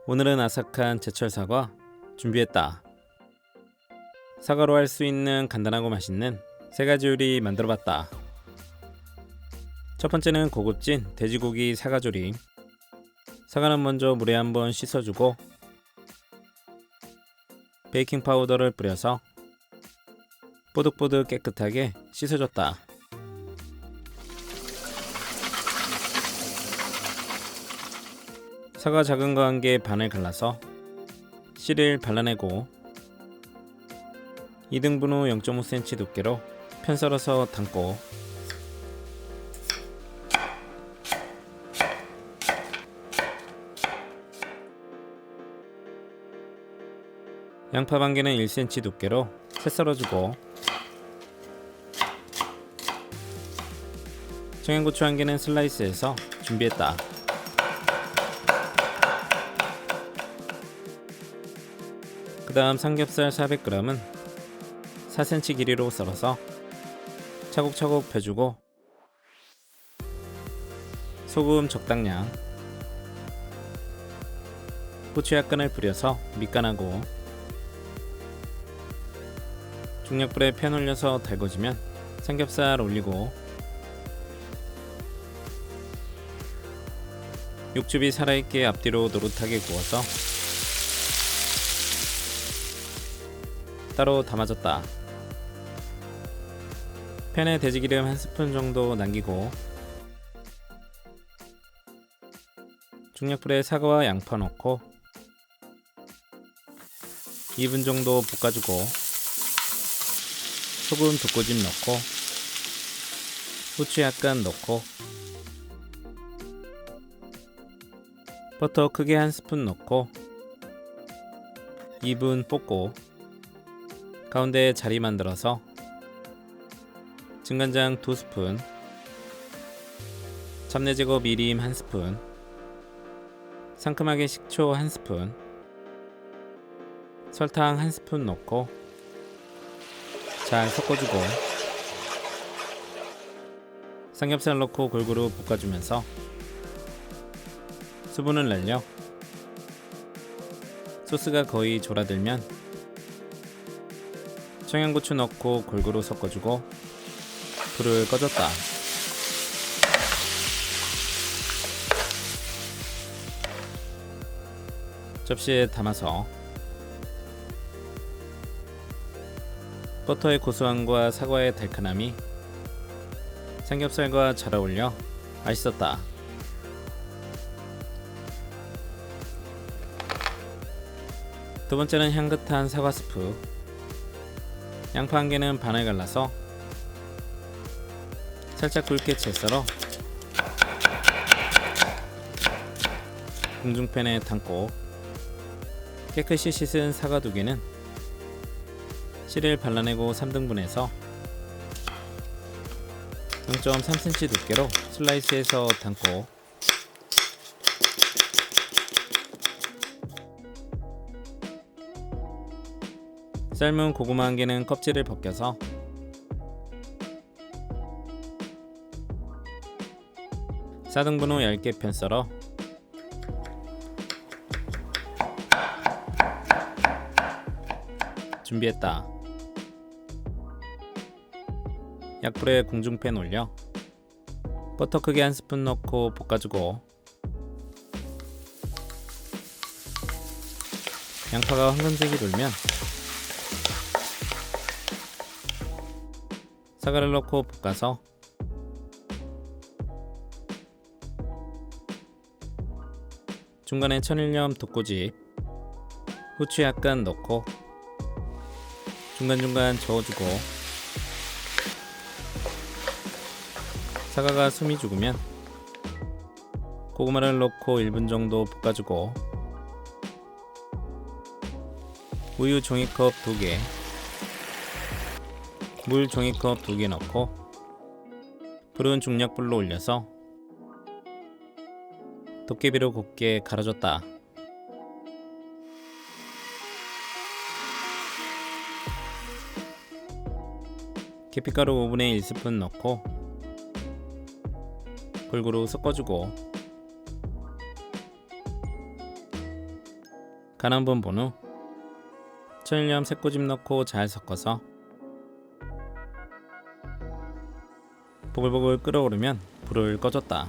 오늘은 아삭한 제철 사과 준비했다. 사과로 할 수 있는 간단하고 맛있는 3가지 요리 만들어봤다. 첫 번째는 고급진 돼지고기 사과조림. 사과는 먼저 물에 한번 씻어주고 베이킹 파우더를 뿌려서 뽀득뽀득 깨끗하게 씻어줬다. 사과 작은 거 1개 반을 갈라서 씨를 발라내고 2등분 후 0.5cm 두께로 편 썰어서 담고 양파 1개는 1cm 두께로 채 썰어주고 청양고추 1개는 슬라이스해서 준비했다. 그 다음 삼겹살 400g은 4cm 길이로 썰어서 차곡차곡 펴주고 소금 적당량, 후추 약간을 뿌려서 밑간하고 중약불에 팬 올려서 달궈지면 삼겹살 올리고 육즙이 살아있게 앞뒤로 노릇하게 구워서 따로 담아줬다. 팬에 돼지기름 1스푼 정도 남기고 중약불에 사과와 양파 넣고 2분 정도 볶아주고 소금 2꼬집 넣고 후추 약간 넣고 버터 크게 1스푼 넣고 2분 볶고 가운데에 자리 만들어서 진간장 2스푼, 잡내 제거 미림 1스푼, 상큼하게 식초 1스푼, 설탕 1스푼 넣고 잘 섞어주고 삼겹살 넣고 골고루 볶아주면서 수분을 날려 소스가 거의 졸아들면 청양고추 넣고 골고루 섞어주고 불을 꺼줬다. 접시에 담아서 버터의 고소함과 사과의 달큰함이 삼겹살과 잘 어울려 맛있었다. 두 번째는 향긋한 사과 스프. 양파 1개는 반을 갈라서 살짝 굵게 채 썰어 궁중팬에 담고 깨끗이 씻은 사과 2개는 씨를 발라내고 3등분해서 0.3cm 두께로 슬라이스해서 담고 삶은 고구마 1개는 껍질을 벗겨서 사등분 후 얇게 편 썰어 준비했다. 약불에 궁중팬 올려 버터 크게 1스푼 넣고 볶아주고 양파가 황금색이 돌면 사과를 넣고 볶아서 중간에 천일염 2꼬집, 후추 약간 넣고 중간중간 저어주고 사과가 숨이 죽으면 고구마를 넣고 1분 정도 볶아주고 우유 종이컵 2개, 물 종이컵 2개 넣고 불은 중약불로 올려서 도깨비로 곱게 갈아줬다. 계피가루 5분의 1스푼 넣고 골고루 섞어주고 간 한번 본 후 천일염 새꼬집 넣고 잘 섞어서 보글보글 끓어오르면 불을 꺼줬다.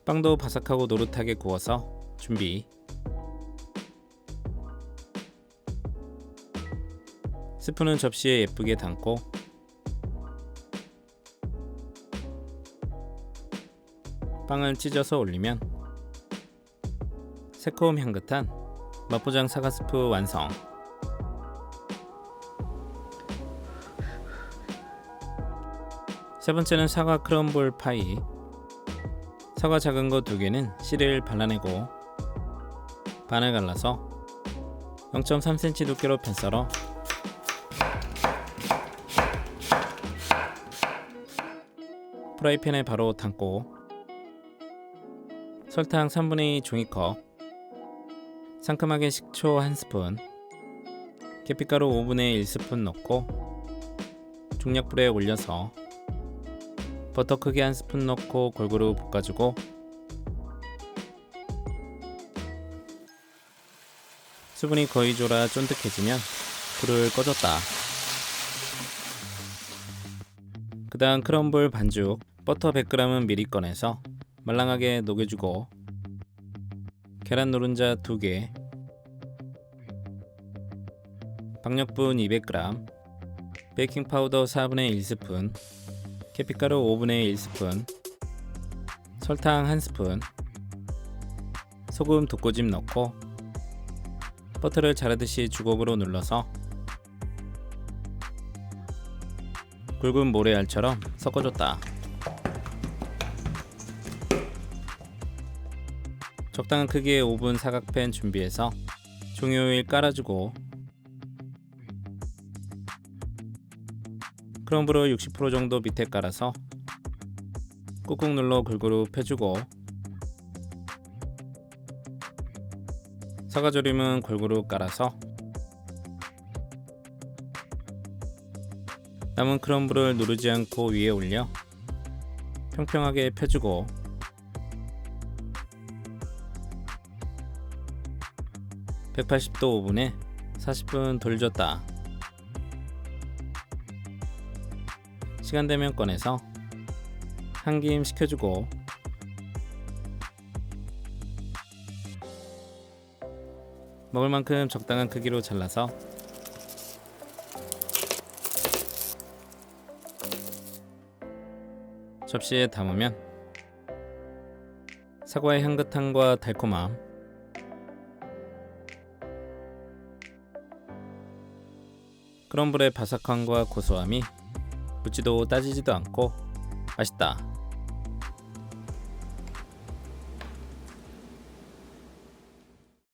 빵도 바삭하고 노릇하게 구워서 준비. 스프는 접시에 예쁘게 담고 빵을 찢어서 올리면 새콤 향긋한 맛보장 사과 스프 완성. 세 번째는 사과 크럼블 파이. 사과 작은 거 2개는 씨를 발라내고 반을 갈라서 0.3cm 두께로 편썰어 프라이팬에 바로 담고 설탕 3분의 2 종이컵, 상큼하게 식초 1스푼, 계피가루 5분의 1스푼 넣고 중약불에 올려서 버터 크게 1스푼 넣고 골고루 볶아주고 수분이 거의 졸아 쫀득해지면 불을 꺼줬다. 그 다음 크럼블 반죽 버터 100g은 미리 꺼내서 말랑하게 녹여주고 계란 노른자 2개, 박력분 200g, 베이킹파우더 4분의 1스푼, 계피가루 5분의 1스푼, 설탕 1스푼, 소금 2꼬집 넣고 버터를 자르듯이 주걱으로 눌러서 굵은 모래알처럼 섞어줬다. 적당한 크기의 오븐 사각팬 준비해서 종이오일 깔아주고 크럼블을 60% 정도 밑에 깔아서 꾹꾹 눌러 골고루 펴주고 사과조림은 골고루 깔아서 남은 크럼블을 누르지 않고 위에 올려 평평하게 펴주고 (180도) 오븐에 40분 돌려줬다. 시간 되면 꺼내서 한 김 식혀주고 먹을 만큼 적당한 크기로 잘라서 접시에 담으면 사과의 향긋함과 달콤함, 크럼블의 바삭함과 고소함이 묻지도 따지지도 않고 맛있다.